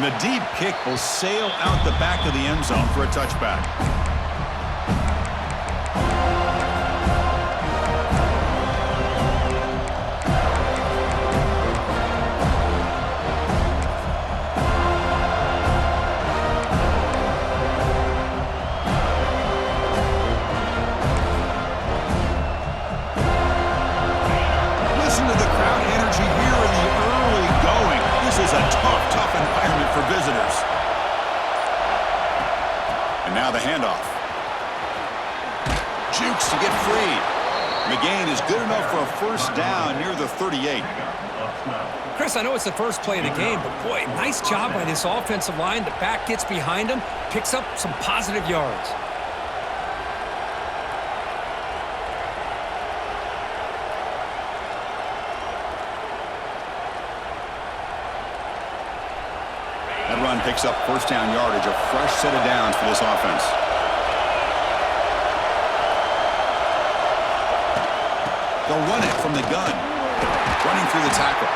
And the deep kick will sail out the back of the end zone for a touchback. For visitors. And now the handoff. Jukes to get free. McGain is good enough for a first down near the 38. Chris, I know it's the first play of the game, but boy, nice job by this offensive line. The back gets behind him, picks up some positive yards. That run picks up first down yardage, a fresh set of downs for this offense. They'll run it from the gun, running through the tackle.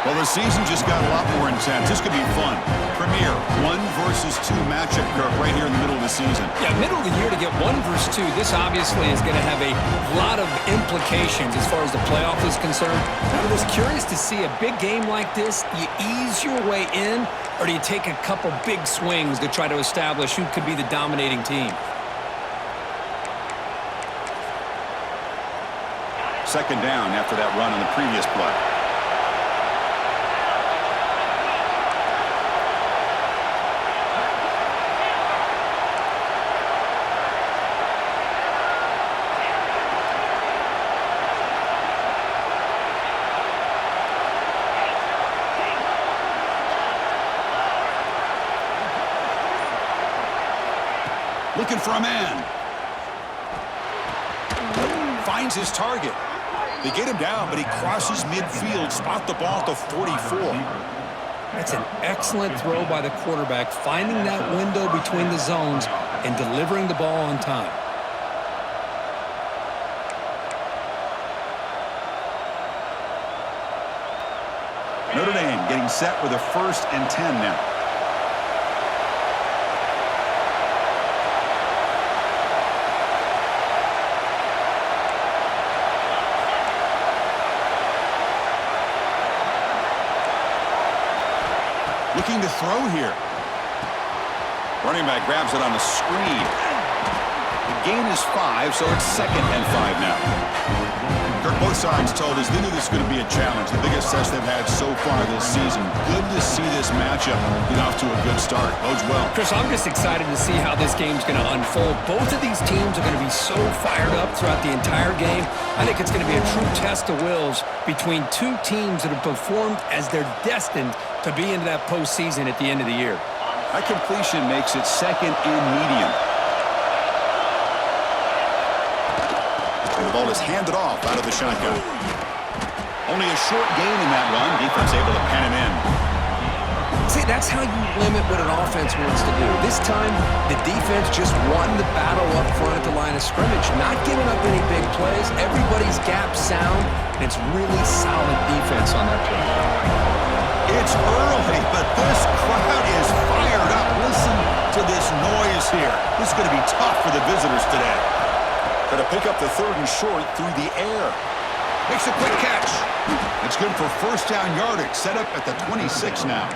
Well, the season just got a lot more intense. This could be fun. Premier 1 versus 2 matchup, Kirk, right here in the middle of the season. Yeah, middle of the year to get 1 versus 2. This obviously is going to have a lot of implications as far as the playoff is concerned. I'm just curious to see a big game like this. Do you ease your way in, or do you take a couple big swings to try to establish who could be the dominating team? Second down after that run on the previous play. Looking for a man. Finds his target. They get him down, but he crosses midfield, spot the ball at the 44. That's an excellent throw by the quarterback, finding that window between the zones and delivering the ball on time. Notre Dame getting set with a 1st and 10 now. Looking to throw here. Running back grabs it on the screen. The gain is 5, so it's 2nd and 5 now. Kirk, both sides told us they knew this was going to be a challenge. The biggest test they've had so far this season. Good to see this matchup get off to a good start. Bodes well. Chris, I'm just excited to see how this game's going to unfold. Both of these teams are going to be so fired up throughout the entire game. I think it's going to be a true test of wills between two teams that have performed as they're destined to be into that postseason at the end of the year. That completion makes it 2nd and medium. And the ball is handed off out of the shotgun. Only a short gain in that run. Defense able to pen him in. See, that's how you limit what an offense wants to do. This time, the defense just won the battle up front at the line of scrimmage, not giving up any big plays. Everybody's gap sound, and it's really solid defense on that play. It's early, but this crowd is fired up. Listen to this noise here. This is going to be tough for the visitors today. Going to pick up the 3rd and short through the air. Makes a quick catch. It's good for first down yardage. Set up at the 26 now.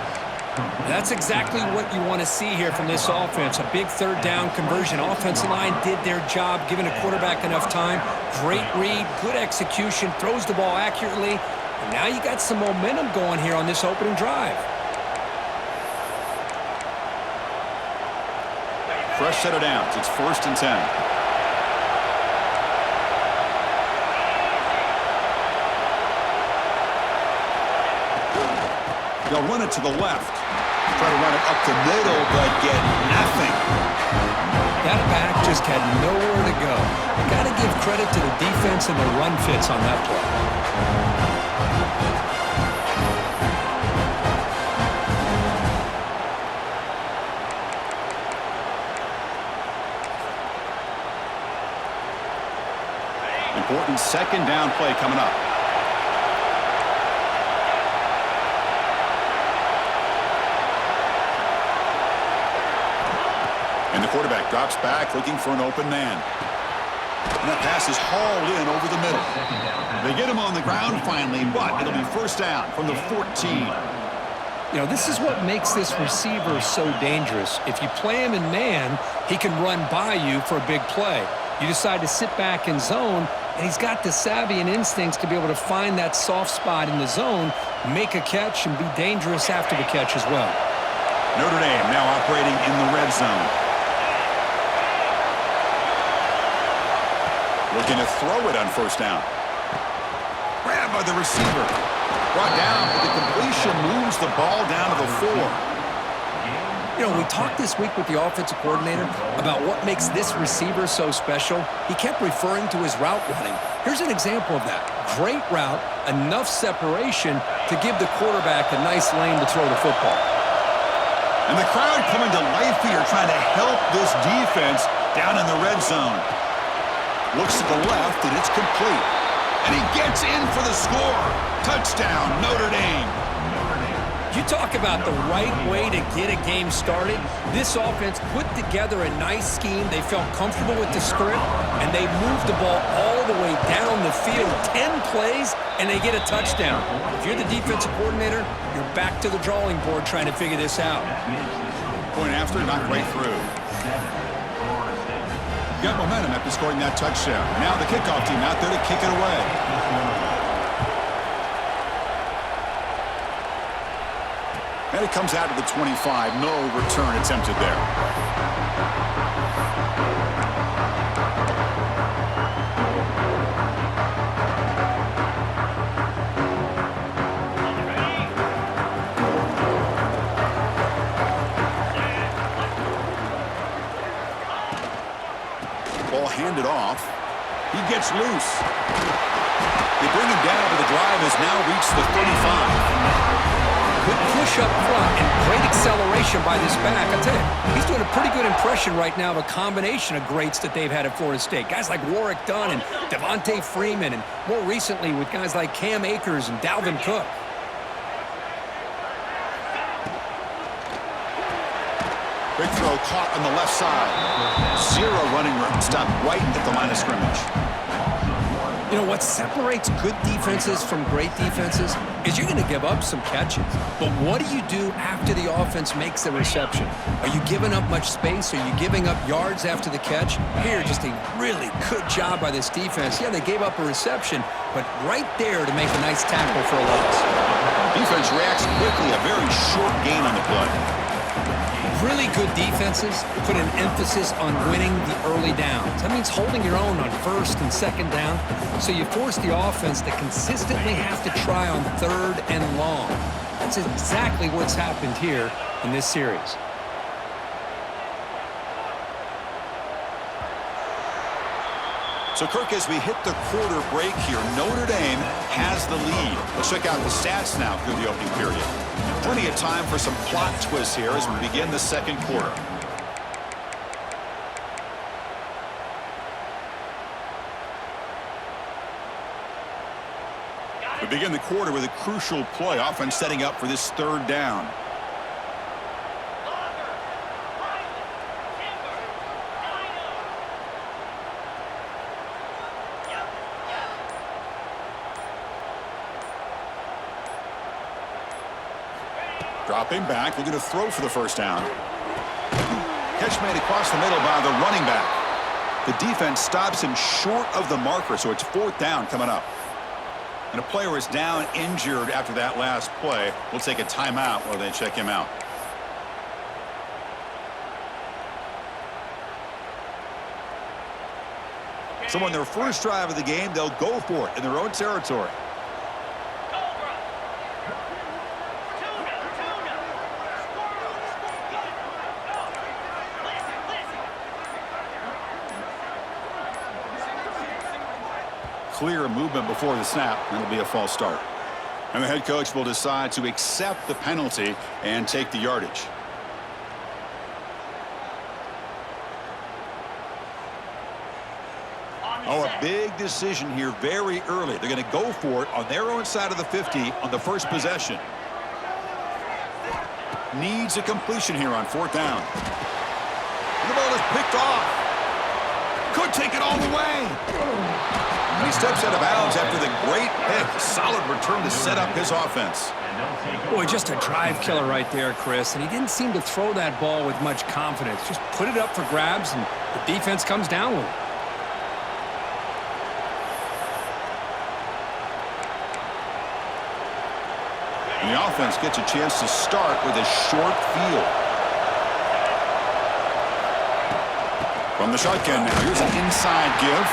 That's exactly what you want to see here from this offense. A big 3rd down conversion. Offensive line did their job, giving a quarterback enough time. Great read, good execution, throws the ball accurately. And now you got some momentum going here on this opening drive. Fresh set of downs. It's 1st and 10. They'll run it to the left. Try to run it up the middle, but get nothing. That back just had nowhere to go. You got to give credit to the defense and the run fits on that play. Important 2nd down play coming up. Drops back, looking for an open man. And that pass is hauled in over the middle. They get him on the ground finally, but it'll be first down from the 14. You know, this is what makes this receiver so dangerous. If you play him in man, he can run by you for a big play. You decide to sit back in zone, and he's got the savvy and instincts to be able to find that soft spot in the zone, make a catch, and be dangerous after the catch as well. Notre Dame now operating in the red zone. Looking to throw it on first down. Grabbed by the receiver. Brought down, but the completion moves the ball down to the 4. You know, we talked this week with the offensive coordinator about what makes this receiver so special. He kept referring to his route running. Here's an example of that. Great route, enough separation to give the quarterback a nice lane to throw the football. And the crowd coming to life here, trying to help this defense down in the red zone. Looks to the left, and it's complete. And he gets in for the score. Touchdown, Notre Dame. You talk about the right way to get a game started. This offense put together a nice scheme. They felt comfortable with the script, and they moved the ball all the way down the field. 10 plays, and they get a touchdown. If you're the defensive coordinator, you're back to the drawing board trying to figure this out. Point after, knocked right through. Got momentum after scoring that touchdown. Now the kickoff team out there to kick it away. And it comes out to the 25. No return attempted there. Ball handed off. He gets loose. They bring him down, but the drive has now reached the 35. Good push up front and great acceleration by this back. I tell you, he's doing a pretty good impression right now of a combination of greats that they've had at Florida State. Guys like Warrick Dunn and Devontae Freeman, and more recently with guys like Cam Akers and Dalvin Cook. Big throw caught on the left side. Zero running room. Stopped right at the line of scrimmage. You know, what separates good defenses from great defenses is you're going to give up some catches. But what do you do after the offense makes the reception? Are you giving up much space? Are you giving up yards after the catch? Here, just a really good job by this defense. Yeah, they gave up a reception, but right there to make a nice tackle for a loss. Defense reacts quickly. A very short gain on the play. Really good defenses put an emphasis on winning the early downs. That means holding your own on first and second down, so you force the offense to consistently have to try on third and long. That's exactly what's happened here in this series. So, Kirk, as we hit the quarter break here, Notre Dame has the lead. Let's check out the stats now through the opening period. Plenty of time for some plot twists here as we begin the second quarter. We begin the quarter with a crucial play. Offense setting up for this third down. Dropping back, looking to throw for the first down. Catch made across the middle by the running back. The defense stops him short of the marker, so it's fourth down coming up. And a player is down injured after that last play. We'll take a timeout while they check him out. So on their first drive of the game, they'll go for it in their own territory. Clear movement before the snap, and it'll be a false start. And the head coach will decide to accept the penalty and take the yardage. Oh, a big decision here very early. They're going to go for it on their own side of the 50 on the first possession. Needs a completion here on fourth down. The ball is picked off. Could take it all the way. And he steps out of bounds after the great pick. Solid return to set up his offense. Boy, just a drive killer right there, Chris. And he didn't seem to throw that ball with much confidence. Just put it up for grabs, and the defense comes down with it. And the offense gets a chance to start with a short field. From the shotgun now, here's an inside give.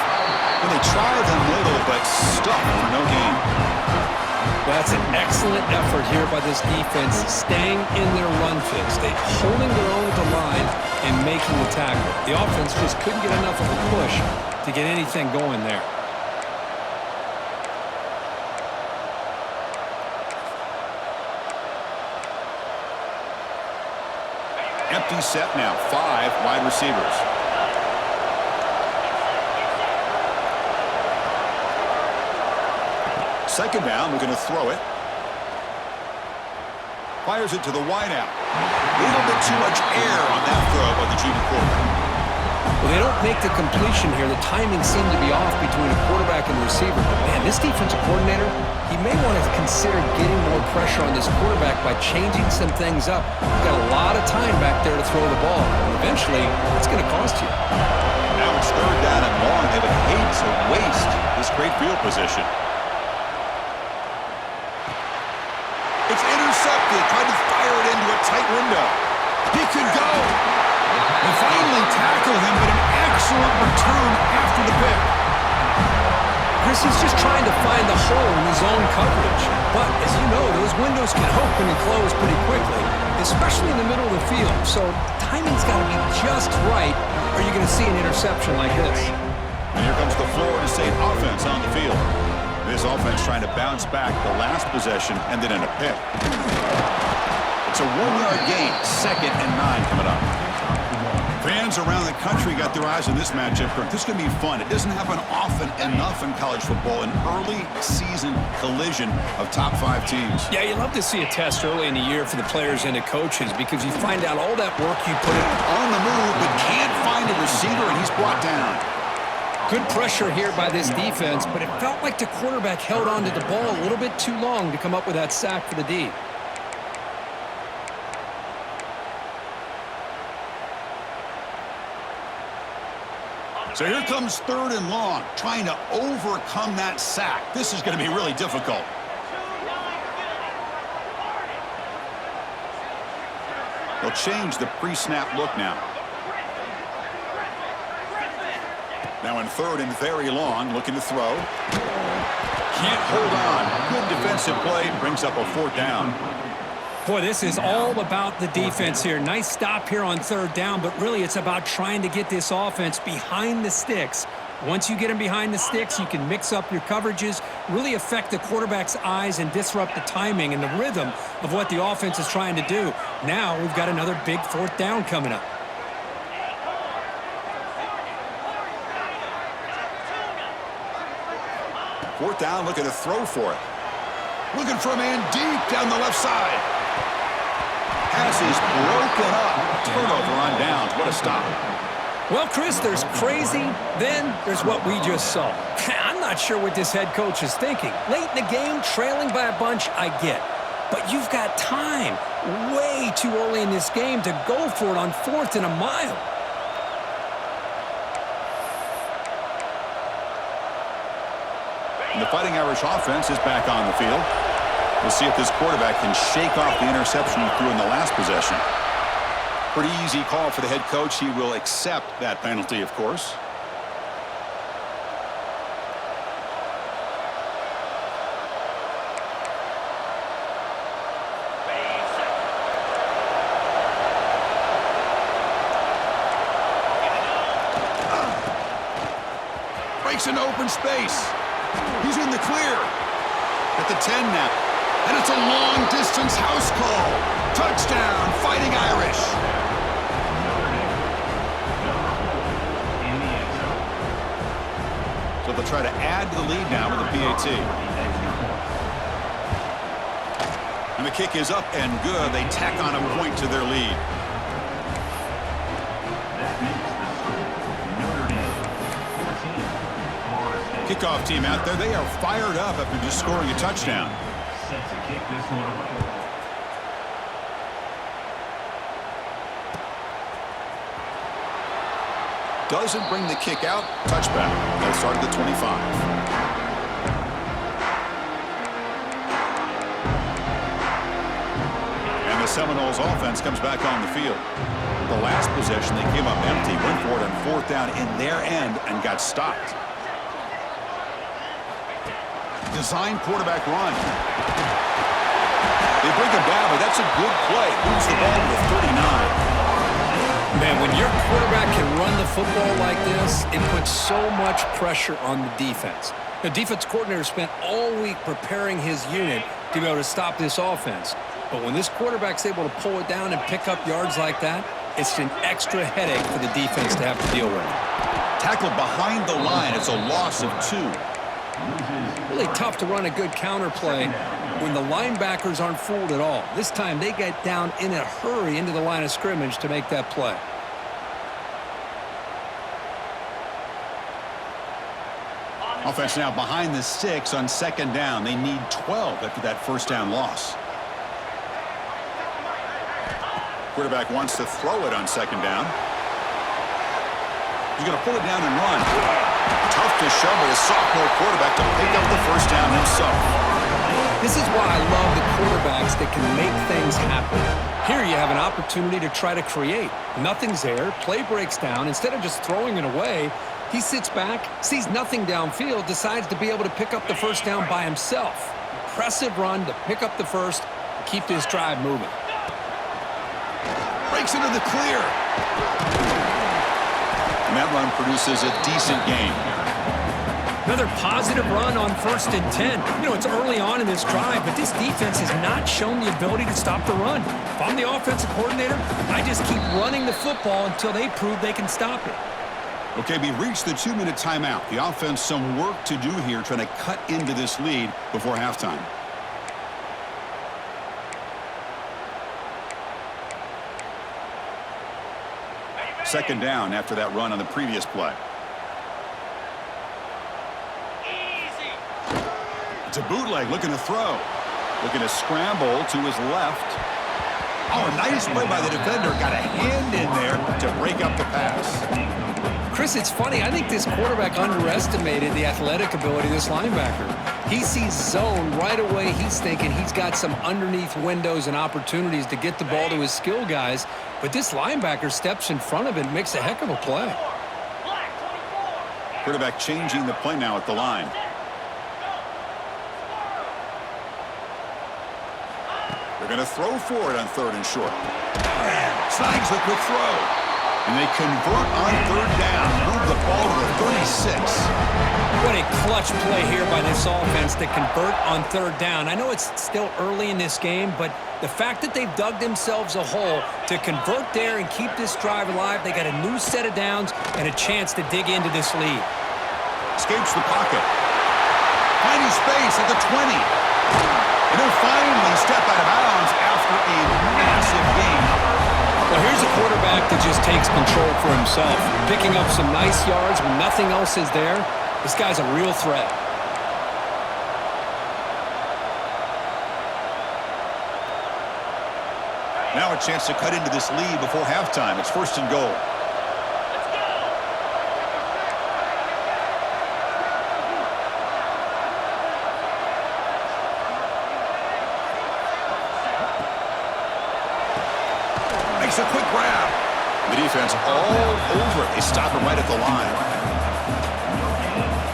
And they try the middle, but stuck for no gain. That's an excellent effort here by this defense, staying in their run fix. They holding their own at the line and making the tackle. The offense just couldn't get enough of a push to get anything going there. Empty set now, 5 wide receivers. Second down, looking to throw it. Fires it to the wideout. A little bit too much air on that throw by the junior quarterback. Well, they don't make the completion here. The timing seemed to be off between a quarterback and the receiver. But, man, this defensive coordinator, he may want to consider getting more pressure on this quarterback by changing some things up. You've got a lot of time back there to throw the ball. Eventually, it's going to cost you. Now it's third down and long. They would hate to waste this great field position. It's intercepted. Tried to fire it into a tight window. He could go. They finally tackle him, but an excellent return after the pick. Chris is just trying to find the hole in his own coverage. But, as you know, those windows can open and close pretty quickly, especially in the middle of the field. So timing's got to be just right, or you're going to see an interception like this. And here comes the Florida State offense on the field. This offense trying to bounce back the last possession, ended in a pick. It's a 1-yard gain, 2nd and 9 coming up. Fans around the country got their eyes on this matchup. This is going to be fun. It doesn't happen often enough in college football, an early season collision of top 5 teams. Yeah, you love to see a test early in the year for the players and the coaches because you find out all that work you put in. On the move, but can't find a receiver, and he's brought down. Good pressure here by this defense, but it felt like the quarterback held on to the ball a little bit too long to come up with that sack for the D. So here comes 3rd and long, trying to overcome that sack. This is going to be really difficult. They'll change the pre-snap look now. Now in 3rd and very long, looking to throw. Can't hold on. Good defensive play, brings up a 4th down. Boy, this is all about the defense here. Nice stop here on 3rd down, but really it's about trying to get this offense behind the sticks. Once you get them behind the sticks, you can mix up your coverages, really affect the quarterback's eyes and disrupt the timing and the rhythm of what the offense is trying to do. Now we've got another big 4th down coming up. Fourth down, looking to throw for it. Looking for a man deep down the left side. Pass is broken up. Turnover on downs. What a stop. Well, Chris, there's crazy, then there's what we just saw. I'm not sure what this head coach is thinking. Late in the game, trailing by a bunch, I get. But you've got time, way too early in this game, to go for it on 4th and a mile. And the Fighting Irish offense is back on the field. We'll see if this quarterback can shake off the interception he threw in the last possession. Pretty easy call for the head coach. He will accept that penalty, of course. Breaks into open space. He's in the clear. At the 10 now. And it's a long-distance house call. Touchdown, Fighting Irish. So they'll try to add to the lead now with the PAT. And the kick is up and good. They tack on a point to their lead. Kickoff team out there, they are fired up after just scoring a touchdown. Set to kick this one away. Doesn't bring the kick out. Touchback. They'll start at the 25. The Seminoles offense comes back on the field. The last possession, they came up empty, went for it on fourth down in their end and got stopped. Design quarterback run. They bring him down, but that's a good play. Moves the ball to the 39. Man, when your quarterback can run the football like this, it puts so much pressure on the defense. The defense coordinator spent all week preparing his unit to be able to stop this offense. But when this quarterback's able to pull it down and pick up yards like that, it's an extra headache for the defense to have to deal with. Tackled behind the line. It's a loss of 2. Really tough to run a good counter play when the linebackers aren't fooled at all. This time they get down in a hurry into the line of scrimmage to make that play. Offense now behind the 6 on second down. They need 12 after that first down loss. Quarterback wants to throw it on second down. He's going to pull it down and run. Tough to show by his sophomore quarterback to pick up the first down himself. This is why I love the quarterbacks that can make things happen. Here you have an opportunity to try to create. Nothing's there. Play breaks down. Instead of just throwing it away, he sits back, sees nothing downfield, decides to be able to pick up the first down by himself. Impressive run to pick up the first, keep this drive moving. Breaks into the clear. And that run produces a decent gain. Another positive run on 1st and 10. You know, it's early on in this drive, but this defense has not shown the ability to stop the run. If I'm the offensive coordinator, I just keep running the football until they prove they can stop it. Okay, we reached the 2-minute timeout. The offense some work to do here trying to cut into this lead before halftime. Second down after that run on the previous play. It's a bootleg looking to throw. Looking to scramble to his left. Oh, a nice play by the defender. Got a hand in there to break up the pass. Chris, it's funny. I think this quarterback underestimated the athletic ability of this linebacker. He sees zone right away. He's thinking he's got some underneath windows and opportunities to get the ball to his skill guys. But this linebacker steps in front of it and makes a heck of a play. Quarterback changing the play now at the line. They're going to throw for it on 3rd and short. Snags the quick throw. And they convert on 3rd down. Move the ball to the 36. What a clutch play here by this offense to convert on 3rd down. I know it's still early in this game, but the fact that they've dug themselves a hole to convert there and keep this drive alive, they got a new set of downs and a chance to dig into this lead. Escapes the pocket. Finding space at the 20. And they'll finally step out of bounds after a massive gain. Well, here's a quarterback that just takes control for himself, picking up some nice yards when nothing else is there. This guy's a real threat. Now a chance to cut into this lead before halftime. It's 1st and goal. Makes a quick grab. The defense all over it. They stop him right at the line.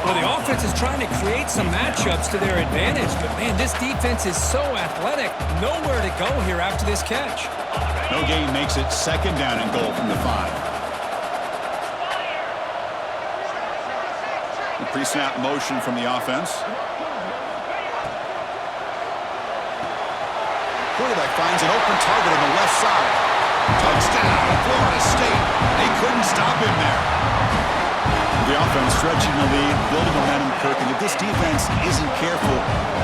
Well, the offense is trying to create some matchups to their advantage, but, man, this defense is so athletic. Nowhere to go here after this catch. No gain makes it 2nd down and goal from the 5. The pre-snap motion from the offense. Quarterback finds an open target on the left side. Touchdown, Florida State. They couldn't stop him there. The offense stretching the lead, building momentum, Kirk, and if this defense isn't careful,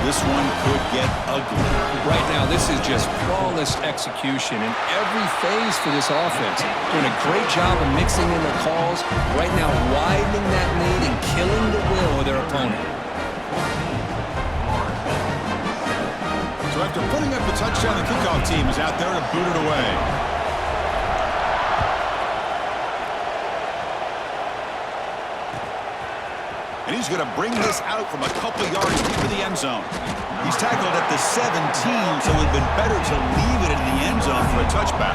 this one could get ugly. Right now, this is just flawless execution in every phase for this offense. Doing a great job of mixing in the calls. Right now, widening that lead and killing the will of their opponent. team is out there to boot it away. And he's going to bring this out from a couple yards deep in the end zone. He's tackled at the 17, so it would have been better to leave it in the end zone for a touchback.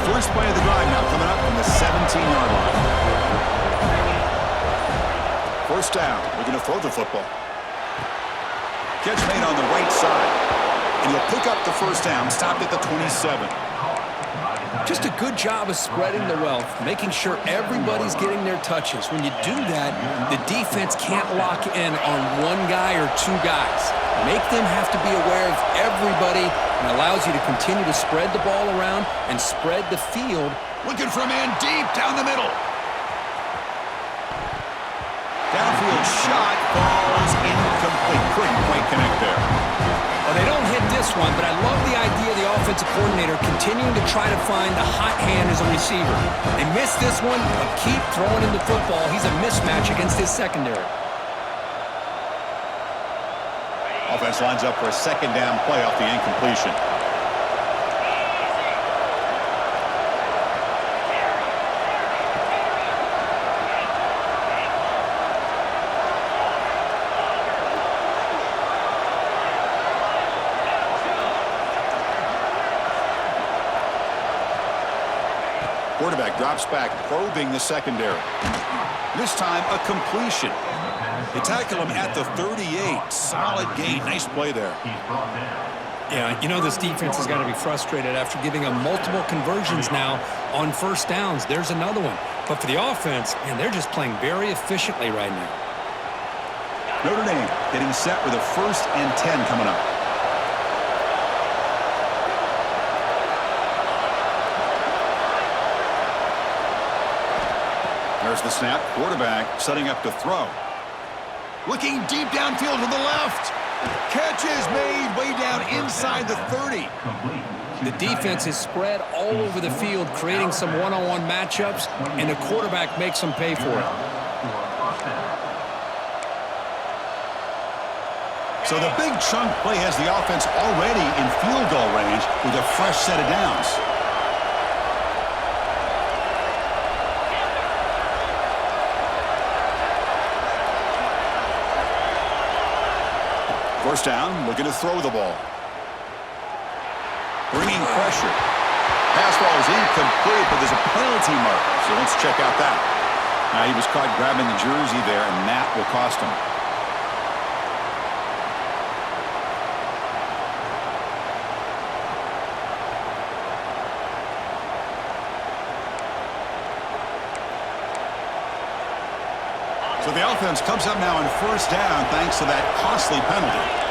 First play of the drive now coming up from the 17-yard line. First down. We're going to throw the football. Catch made on the right side. And he'll pick up the first down, stopped at the 27. Just a good job of spreading the wealth, making sure everybody's getting their touches. When you do that, the defense can't lock in on one guy or two guys. Make them have to be aware of everybody, and allows you to continue to spread the ball around and spread the field. Looking for a man deep down the middle. Downfield shot falls incomplete. Couldn't quite connect there. Well, they don't hit this one, but I love the idea of the offensive coordinator continuing to try to find the hot hand as a receiver. They missed this one, but keep throwing him the football. He's a mismatch against his secondary. Offense lines up for a second down play off the incompletion. Quarterback drops back, probing the secondary. This time, a completion. They tackle him at the 38. Solid gain. Nice play there. Yeah, you know this defense has got to be frustrated after giving them multiple conversions now on first downs. There's another one. But for the offense, man, they're just playing very efficiently right now. Notre Dame getting set with a 1st and 10 coming up. There's the snap. Quarterback setting up to throw. Looking deep downfield to the left. Catch is made way down inside the 30. The defense is spread all over the field, creating some one-on-one matchups, and the quarterback makes them pay for it. So the big chunk play has the offense already in field goal range with a fresh set of downs. First down, looking to throw the ball. Bringing pressure. Pass ball is incomplete, but there's a penalty mark. So let's check out that. Now he was caught grabbing the jersey there, and that will cost him. So the offense comes up now on first down thanks to that costly penalty.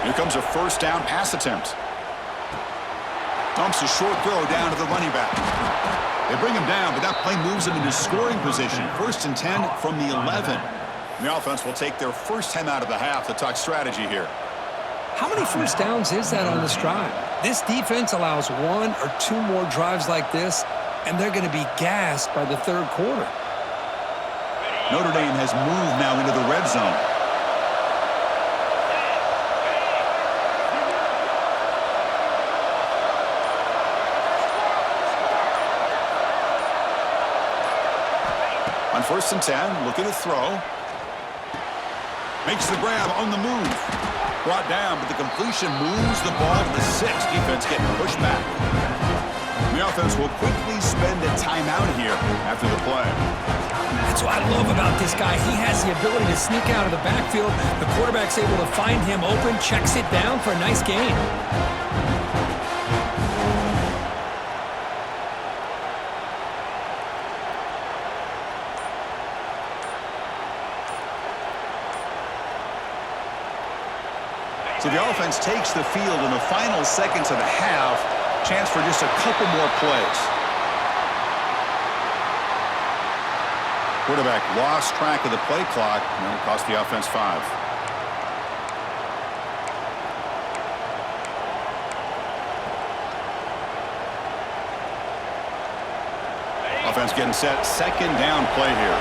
Here comes a first down pass attempt. Dumps a short throw down to the running back. They bring him down, but that play moves him into scoring position. 1st and 10 from the 11. The offense will take their first 10 out of the half to talk strategy here. How many first downs is that on this drive? This defense allows 1 or 2 more drives like this, and they're going to be gassed by the 3rd quarter. Notre Dame has moved now into the red zone. On 1st and 10, looking to throw. Makes the grab on the move. Brought down, but the completion moves the ball to the 6. Defense getting pushed back. The offense will quickly spend a timeout here after the play. That's what I love about this guy. He has the ability to sneak out of the backfield. The quarterback's able to find him open, checks it down for a nice gain. So the offense takes the field in the final seconds of the half. Chance for just a couple more plays. Quarterback lost track of the play clock, and that cost the offense 5. Offense getting set. Second down play here.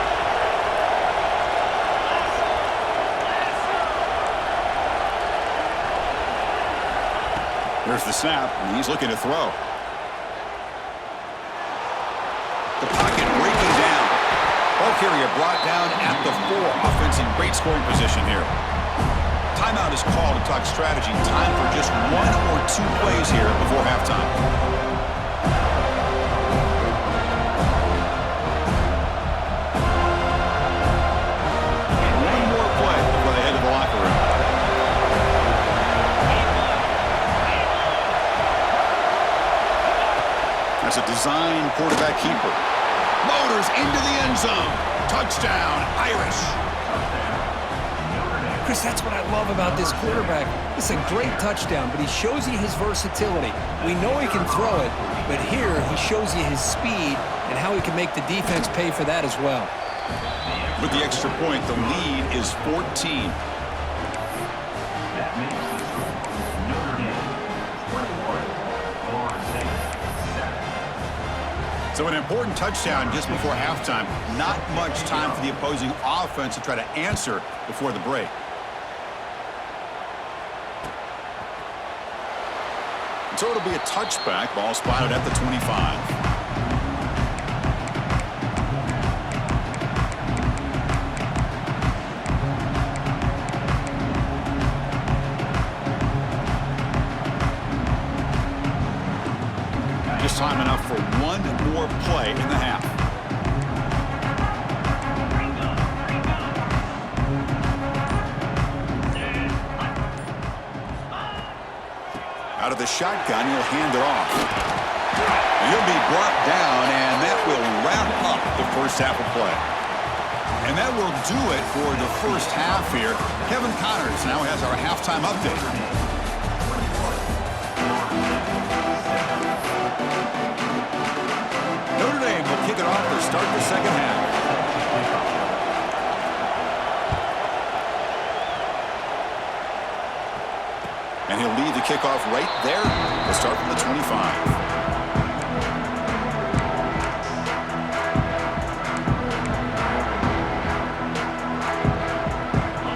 Here's the snap, and he's looking to throw. The pocket breaking down. Ball carrier brought down at the 4. Offense in great scoring position here. Timeout is called to talk strategy. Time for just 1 or 2 plays here before halftime. One more play before they head to the locker room. That's a design quarterback keeper. Motors into the end zone. Touchdown, Irish. Chris, that's what I love about this quarterback. It's a great touchdown, but he shows you his versatility. We know he can throw it, but here he shows you his speed and how he can make the defense pay for that as well. With the extra point, the lead is 14. That makes this Notre Dame 21, Florida State 7. So an important touchdown just before halftime. Not much time for the opposing offense to try to answer before the break. So it'll be a touchback. Ball spotted at the 25. Just time enough for one more play in the half. Out of the shotgun, he'll hand it off. He'll be brought down, and that will wrap up the first half of play. And that will do it for the first half here. Kevin Connors now has our halftime update. Notre Dame will kick it off to start the second half. And he'll lead the kickoff right there. We'll start from the 25.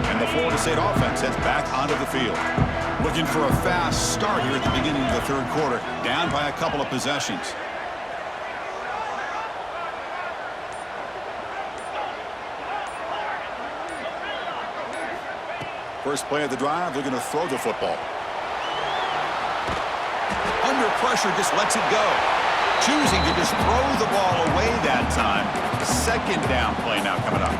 And the Florida State offense heads back onto the field. Looking for a fast start here at the beginning of the third quarter. Down by a couple of possessions. First play of the drive, looking to throw the football. Under pressure, just lets it go. Choosing to just throw the ball away that time. Second down play now coming up.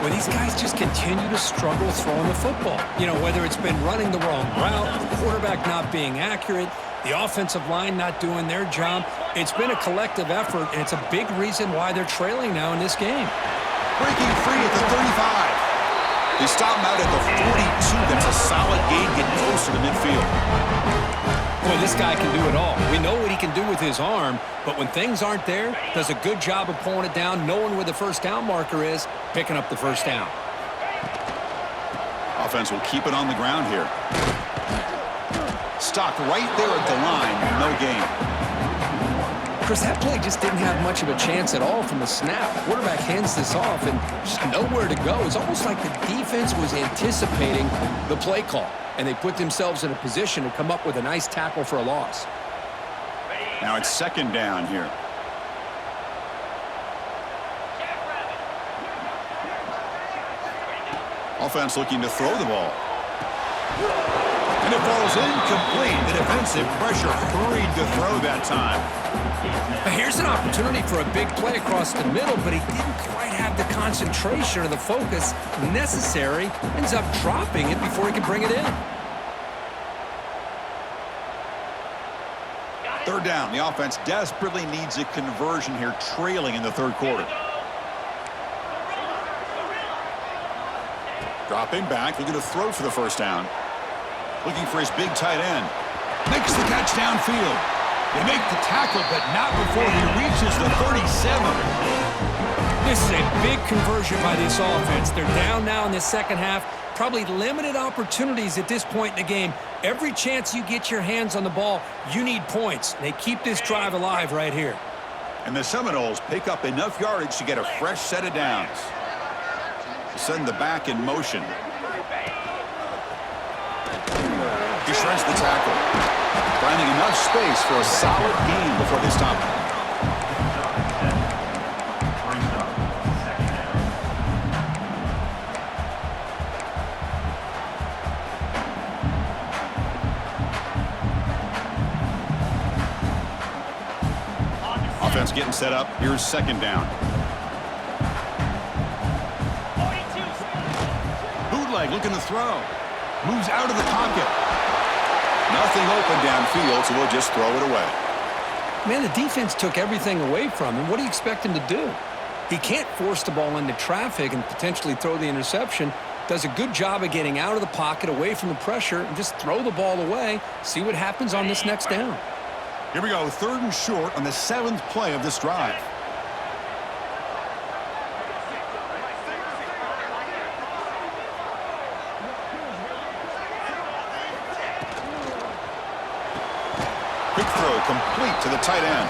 Well, these guys just continue to struggle throwing the football. You know, whether it's been running the wrong route, the quarterback not being accurate, the offensive line not doing their job. It's been a collective effort, and it's a big reason why they're trailing now in this game. Breaking free at the 35. They stop him out at the 42. That's a solid gain, getting closer to midfield. Well, this guy can do it all. We know what he can do with his arm, but when things aren't there, does a good job of pulling it down, knowing where the first down marker is, picking up the first down. Offense will keep it on the ground here. Stopped right there at the line, no gain. Chris, that play just didn't have much of a chance at all from the snap. Quarterback hands this off and just nowhere to go. It's almost like the defense was anticipating the play call, and they put themselves in a position to come up with a nice tackle for a loss. Now it's second down here. Offense looking to throw the ball. And it falls incomplete. The defensive pressure hurried to throw that time. Here's an opportunity for a big play across the middle, but he didn't quite have the concentration or the focus necessary. Ends up dropping it before he can bring it in. Third down. The offense desperately needs a conversion here, trailing in the third quarter. Dropping back, looking to throw for the first down. Looking for his big tight end. Makes the catch downfield. They make the tackle, but not before he reaches the 37. This is a big conversion by this offense. They're down now in the second half. Probably limited opportunities at this point in the game. Every chance you get your hands on the ball, you need points. They keep this drive alive right here. And the Seminoles pick up enough yardage to get a fresh set of downs. Send the back in motion. He shreds the tackle. Finding enough space for a solid gain before they stop him. Offense getting set up. Here's second down. Bootleg looking to throw. Moves out of the pocket. Nothing open downfield, so we'll just throw it away. Man, the defense took everything away from him. What do you expect him to do? He can't force the ball into traffic and potentially throw the interception. Does a good job of getting out of the pocket, away from the pressure, and just throw the ball away. See what happens on this next down. Here we go, 3rd and short on the 7th play of this drive. Quick throw complete to the tight end.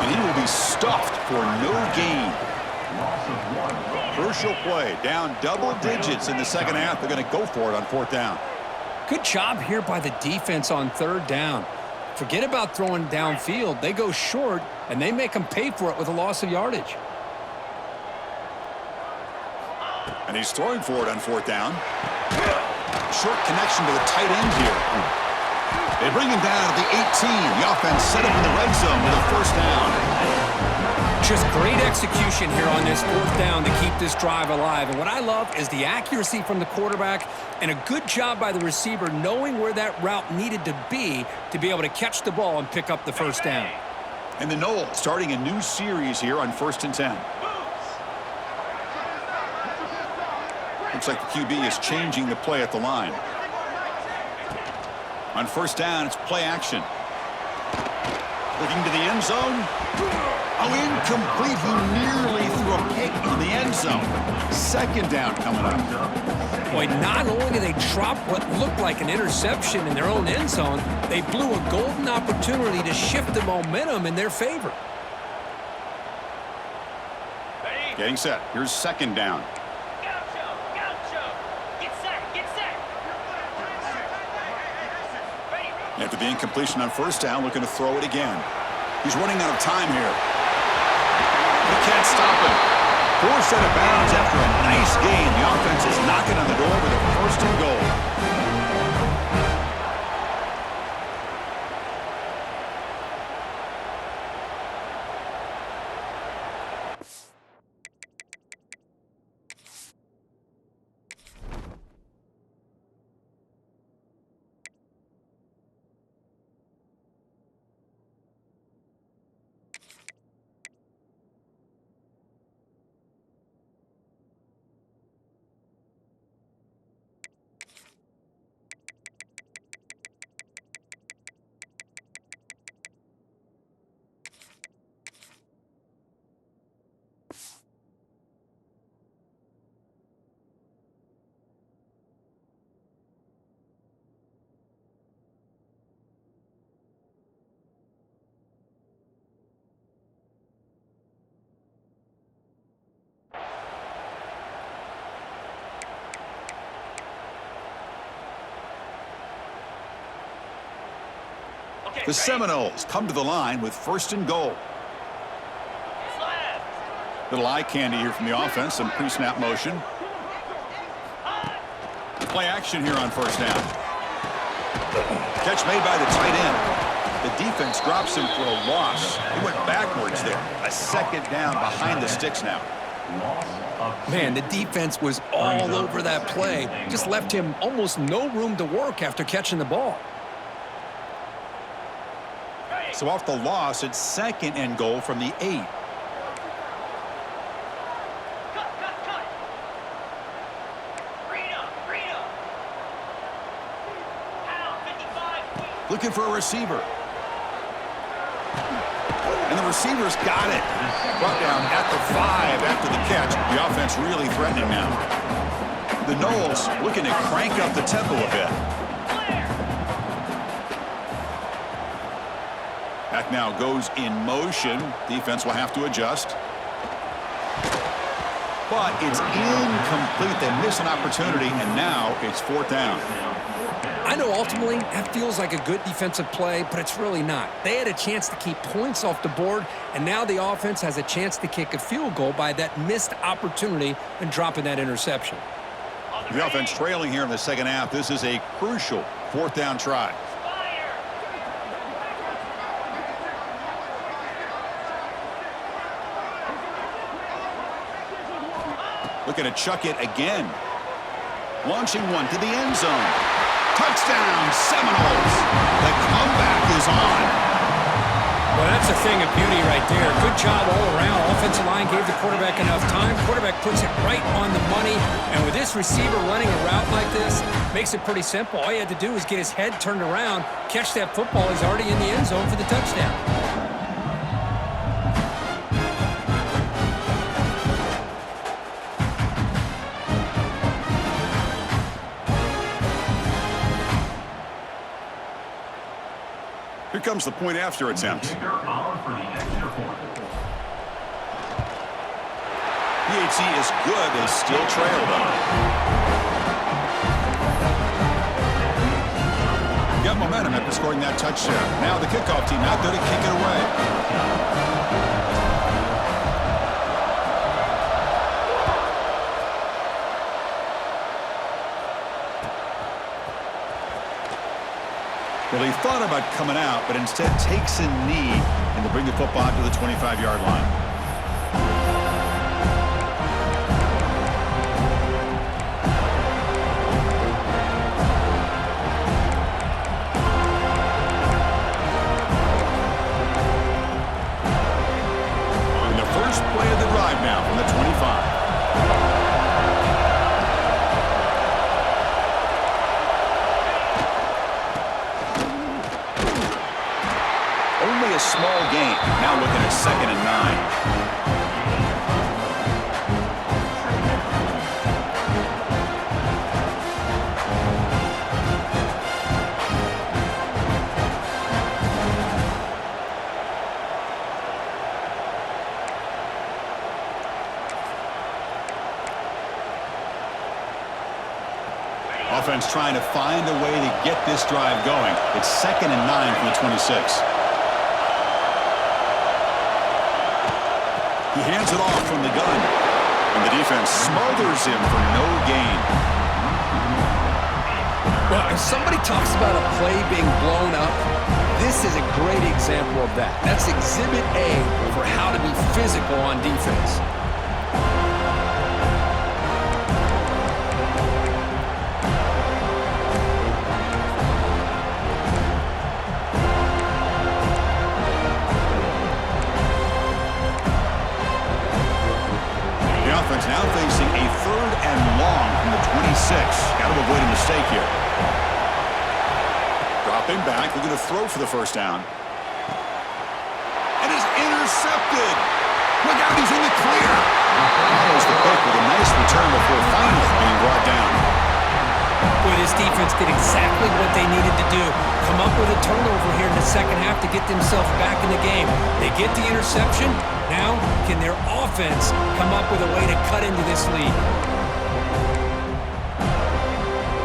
And he will be stuffed for no gain. Crucial play, down double digits in the second half. They're going to go for it on 4th down. Good job here by the defense on 3rd down. Forget about throwing downfield. They go short, and they make them pay for it with a loss of yardage. And he's throwing for it on 4th down. Short connection to the tight end here. They bring him down at the 18. The offense set up in the red zone with a 1st down. Just great execution here on this 4th down to keep this drive alive. And what I love is the accuracy from the quarterback and a good job by the receiver knowing where that route needed to be able to catch the ball and pick up the 1st down. And the Noles starting a new series here on 1st and 10. Looks like the QB is changing the play at the line. On 1st down, it's play action. Looking to the end zone. Oh, incomplete. He nearly threw a pick in the end zone. 2nd down coming up. Boy, not only did they drop what looked like an interception in their own end zone, they blew a golden opportunity to shift the momentum in their favor. Getting set. Here's 2nd down. After the incompletion on 1st down, looking to throw it again. He's running out of time here. He can't stop him. 4th set of bounds after a nice gain. The offense is knocking on the door with a 1st and goal. The Seminoles come to the line with 1st and goal. Little eye candy here from the offense, some pre-snap motion. Play action here on 1st down. Catch made by the tight end. The defense drops him for a loss. He went backwards there. A 2nd down behind the sticks now. Man, the defense was all over that play. Just left him almost no room to work after catching the ball. So off the loss, it's 2nd and goal from the 8. Looking for a receiver. And the receiver's got it. Brought down at the 5 after the catch. The offense really threatening now. The Noles looking to crank up the tempo a bit. Back now goes in motion. Defense will have to adjust. But it's incomplete. They miss an opportunity, and now it's 4th down. I know ultimately that feels like a good defensive play, but it's really not. They had a chance to keep points off the board, and now the offense has a chance to kick a field goal by that missed opportunity and dropping that interception. The offense trailing here in the second half. This is a crucial 4th down try. Looking to chuck it again. Launching one to the end zone. Touchdown, Seminoles. The comeback is on. Well, that's a thing of beauty right there. Good job all around. Offensive line gave the quarterback enough time. Quarterback puts it right on the money. And with this receiver running a route like this, makes it pretty simple. All you had to do was get his head turned around, catch that football. He's already in the end zone for the touchdown. Here comes the point after attempt. Kicker on for the extra point. PHC is good. They still trail, though. Got momentum after scoring that touchdown. Now the kickoff team out there to kick it away. Well, he thought about coming out, but instead takes a knee and to bring the football to the 25-yard line. And the first play of the drive now from the 25. Only a small gain. Now looking at 2nd and 9. Offense trying to find a way to get this drive going. It's 2nd and 9 from the 26. He hands it off from the gun, and the defense smothers him for no gain. Well, if somebody talks about a play being blown up, this is a great example of that. That's Exhibit A for how to be physical on defense. Now facing a 3rd and long from the 26. Got to avoid a mistake here. Dropping back, looking to throw for the first down. And is intercepted. Look out, he's in the clear. Follows the pick with a nice return before finally being brought down. Boy, this defense did exactly what they needed to do. Come up with a turnover here in the second half to get themselves back in the game. They get the interception. Now, can their offense come up with a way to cut into this lead?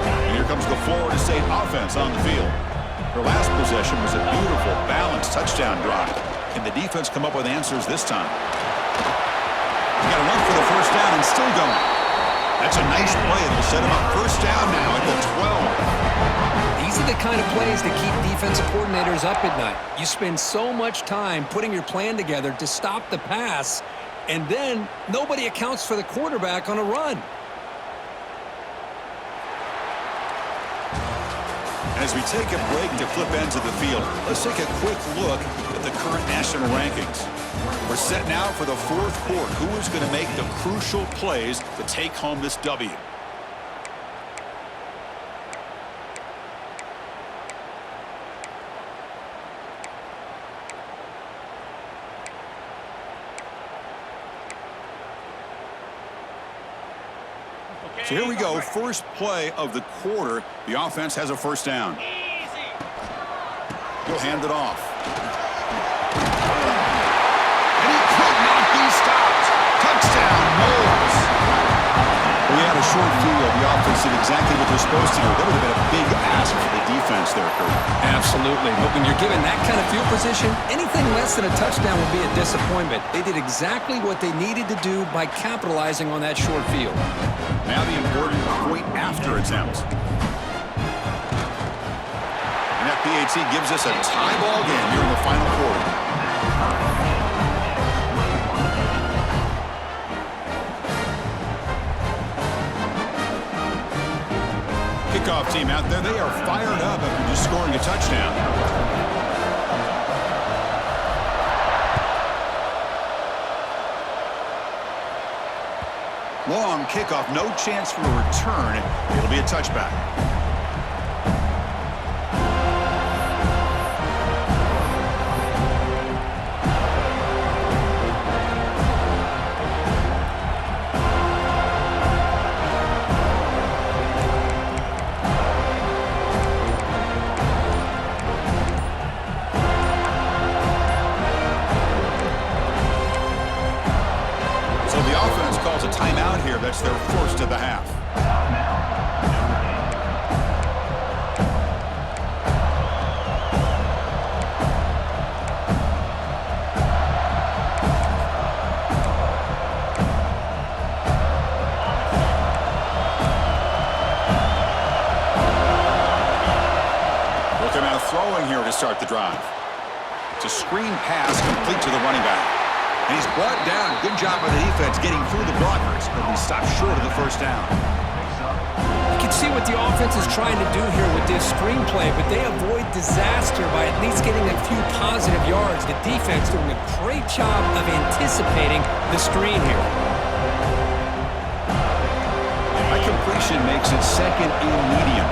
And here comes the Florida State offense on the field. Their last possession was a beautiful, balanced touchdown drive. Can the defense come up with answers this time? They got to run for the first down and still going. That's a nice play. It'll set him up first down now at the 12. These are the kind of plays that keep defensive coordinators up at night. You spend so much time putting your plan together to stop the pass, and then nobody accounts for the quarterback on a run. As we take a break to flip ends of the field, let's take a quick look at the current national rankings. We're set now for the 4th quarter. Who is going to make the crucial plays to take home this W? So here we go, first play of the quarter. The offense has a first down. He'll hand it off. And he could not be stopped. Touchdown, Knowles. We had a short field. The offense did exactly what they're supposed to do. That would have been a big ask for the defense there, Kurt. Absolutely. But when you're given that kind of field position, anything less than a touchdown will be a disappointment. They did exactly what they needed to do by capitalizing on that short field. Now the important point after attempt. And that PAT gives us a tie ball game here in the final quarter. Kickoff team out there, they are fired up after just scoring a touchdown. Long kickoff, no chance for a return. It'll be a touchback. A timeout here. That's their first of the half. Looking at throwing here to start the drive. It's a screen pass complete to the running back. And he's brought down. Good job by the defense getting through the blockers. But he stopped short of the first down. You can see what the offense is trying to do here with this screenplay, but they avoid disaster by at least getting a few positive yards. The defense doing a great job of anticipating the screen here. That completion makes it second and medium.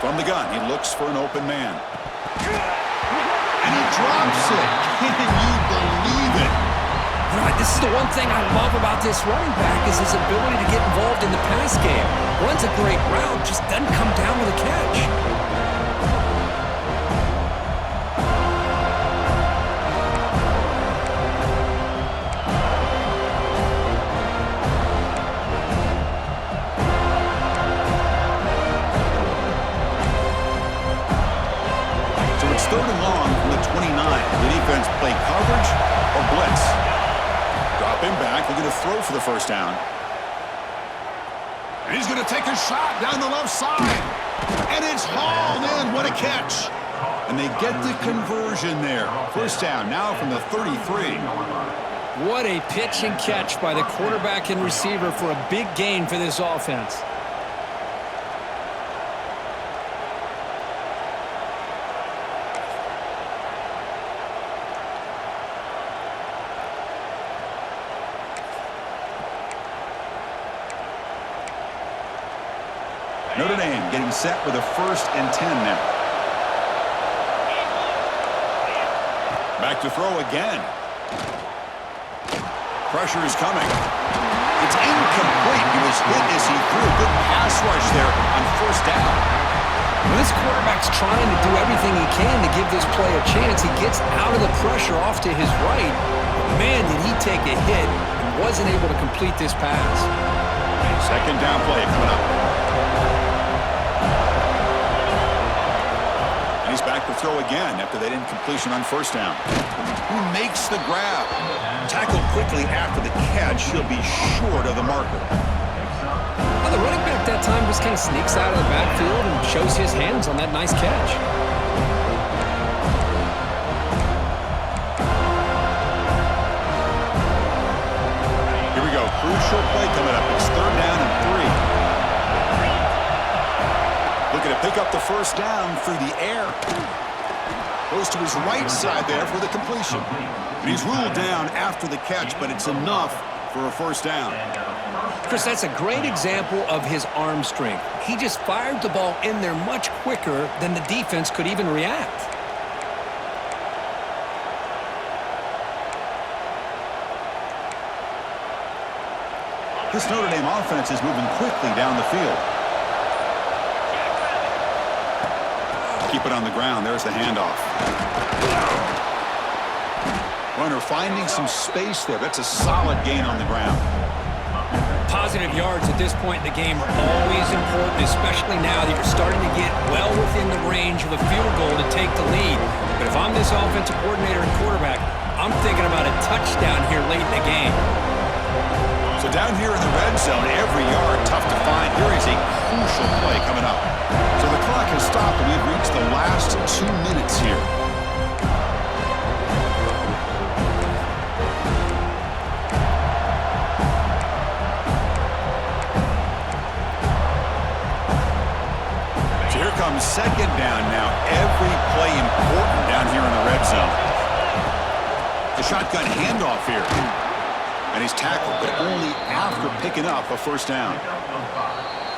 From the gun, he looks for an open man. And he drops it. Can you believe it? Right, this is the one thing I love about this running back is his ability to get involved in the pass game. Runs a great route, just doesn't come down with a catch. Third and long from the 29. The defense play coverage or blitz. Dropping back, looking to throw for the first down. And he's going to take a shot down the left side. And it's hauled in. What a catch. And they get the conversion there. First down now from the 33. What a pitch and catch by the quarterback and receiver for a big gain for this offense. Notre Dame getting set with a 1st and 10 now. Back to throw again. Pressure is coming. It's incomplete. He was hit as he threw a good pass rush there on first down. Well, this quarterback's trying to do everything he can to give this play a chance. He gets out of the pressure off to his right. But man, did he take a hit and wasn't able to complete this pass. Second down play coming up. And he's back to throw again after that incompletion on first down. Who makes the grab? Tackled quickly after the catch. He'll be short of the marker. Well, the running back that time just kind of sneaks out of the backfield and shows his hands on that nice catch. Here we go. Crucial play coming up. It's third down and 3. Looking to pick up the first down through the air. Goes to his right side there for the completion. And he's ruled down after the catch, but it's enough for a first down. Chris, that's a great example of his arm strength. He just fired the ball in there much quicker than the defense could even react. This Notre Dame offense is moving quickly down the field. Keep it on the ground. There's the handoff. Runner finding some space there. That's a solid gain on the ground. Positive yards at this point in the game are always important, especially now that you're starting to get well within the range of a field goal to take the lead. But if I'm this offensive coordinator and quarterback, I'm thinking about a touchdown here late in the game. So down here in the red zone, every yard tough to find. Here is a crucial play coming up. So the clock has stopped, and we've reached the last 2 minutes here. So here comes second down now. Every play important down here in the red zone. The shotgun handoff here. And he's tackled, but only after picking up a first down.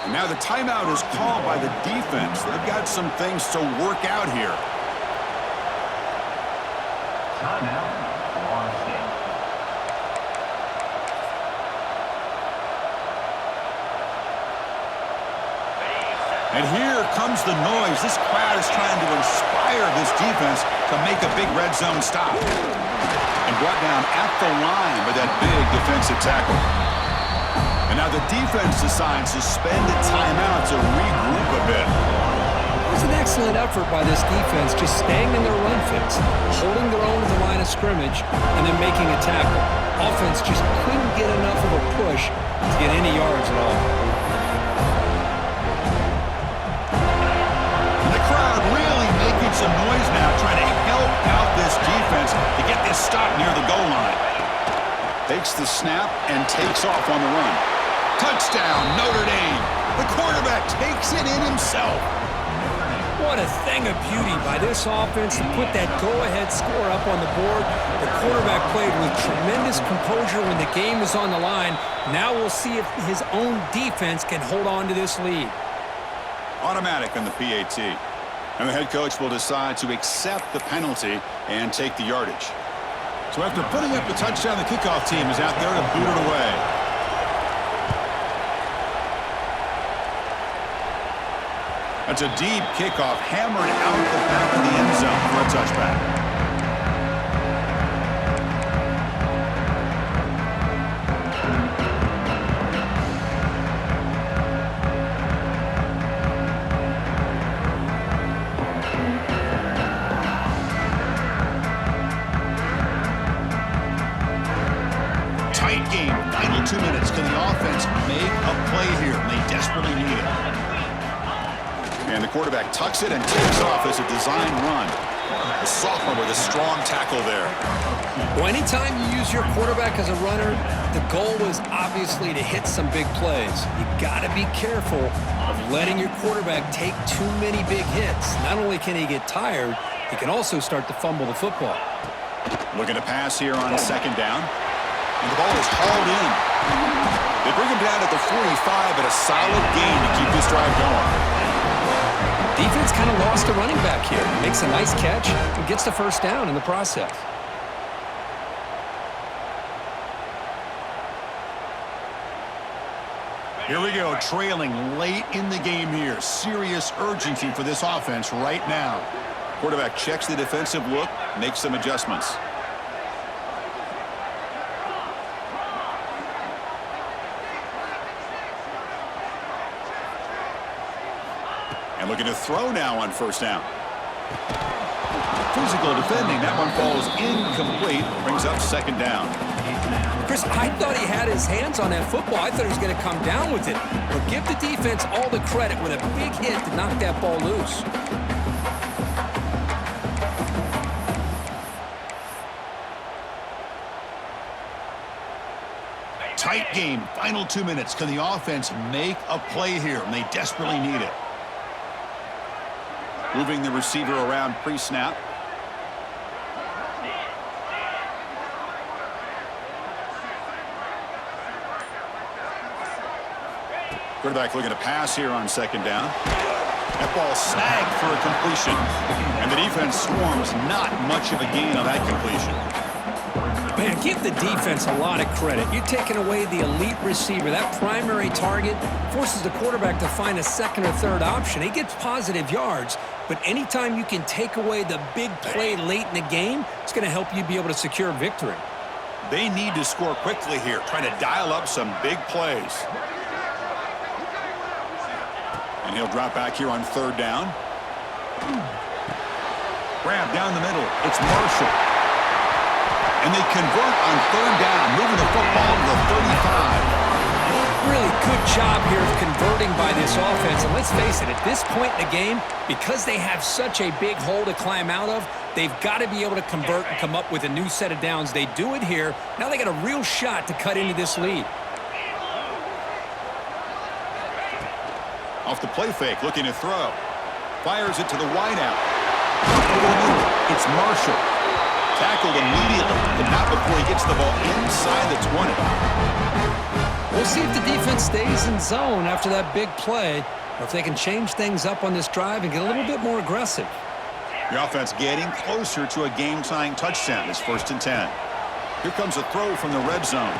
And now the timeout is called by the defense. They've got some things to work out here. Timeout, Florida State. And here comes the noise. This crowd is trying to inspire this defense to make a big red zone stop. And brought down at the line by that big defensive tackle. And now the defense decides to spend a timeout to regroup a bit. It was an excellent effort by this defense, just staying in their run fix, holding their own at the line of scrimmage, and then making a tackle. Offense just couldn't get enough of a push to get any yards at all. And the crowd really making some noise now, trying to help out this defense to get this stop near the goal line. Takes the snap and takes off on the run. Touchdown, Notre Dame. The quarterback takes it in himself. What a thing of beauty by this offense to put that go-ahead score up on the board. The quarterback played with tremendous composure when the game was on the line. Now we'll see if his own defense can hold on to this lead. Automatic on the PAT. And the head coach will decide to accept the penalty and take the yardage. So after putting up the touchdown, the kickoff team is out there to boot it away. That's a deep kickoff, hammered out the back of the end zone for a touchback. Tight game, final 2 minutes. Can the offense make a play here? They desperately need it. And the quarterback tucks it and takes off as a design run. The sophomore with a strong tackle there. Well, anytime you use your quarterback as a runner, the goal is obviously to hit some big plays. You got to be careful of letting your quarterback take too many big hits. Not only can he get tired, he can also start to fumble the football. Looking to pass here on second down. And the ball is hauled in. They bring him down at the 45, but a solid gain to keep this drive going. Defense kind of lost a running back here. Makes a nice catch and gets the first down in the process. Here we go, trailing late in the game here. Serious urgency for this offense right now. Quarterback checks the defensive look, makes some adjustments. And looking to throw now on first down. Physical defending. That one falls incomplete. Brings up second down. Chris, I thought he had his hands on that football. I thought he was going to come down with it. But give the defense all the credit with a big hit to knock that ball loose. Tight game. Final 2 minutes. Can the offense make a play here? And they desperately need it. Moving the receiver around pre-snap. Quarterback looking to pass here on second down. That ball snagged for a completion. And the defense swarms, not much of a gain on that completion. Man, give the defense a lot of credit. You're taking away the elite receiver. That primary target forces the quarterback to find a second or third option. He gets positive yards, but anytime you can take away the big play late in the game, it's going to help you be able to secure victory. They need to score quickly here, trying to dial up some big plays. And he'll drop back here on third down. Grab down the middle. It's Marshall. And they convert on third down, moving the football to the 35. Really good job here of converting by this offense. And let's face it, at this point in the game, because they have such a big hole to climb out of, they've got to be able to convert and come up with a new set of downs. They do it here. Now they got a real shot to cut into this lead. Off the play fake, looking to throw. Fires it to the wideout. Over the middle, it's Marshall. Tackled immediately, but not before he gets the ball inside the 20. We'll see if the defense stays in zone after that big play, or if they can change things up on this drive and get a little bit more aggressive. The offense getting closer to a game-tying touchdown. It's 1st and 10. Here comes a throw from the red zone.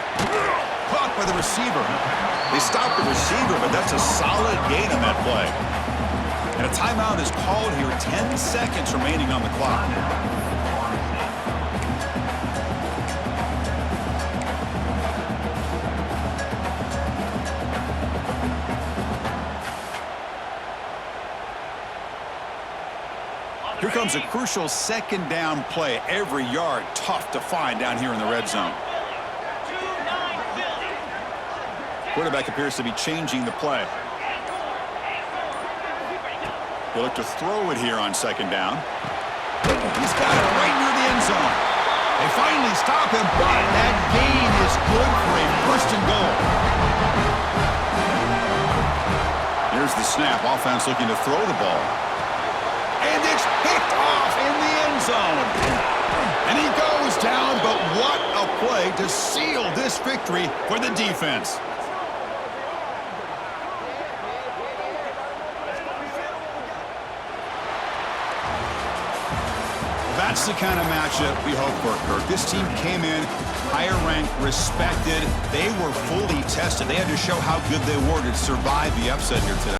Caught by the receiver. They stopped the receiver, but that's a solid gain on that play. And a timeout is called here. 10 seconds remaining on the clock. Here comes a crucial second down play. Every yard tough to find down here in the red zone. Quarterback appears to be changing the play. He'll look to throw it here on second down. He's got it right near the end zone. They finally stop him, but that gain is good for a 1st and goal. Here's the snap. Offense looking to throw the ball. And it's picked off in the end zone. And he goes down, but what a play to seal this victory for the defense. That's the kind of matchup we hope for, Kirk. This team came in higher ranked, respected. They were fully tested. They had to show how good they were to survive the upset here today.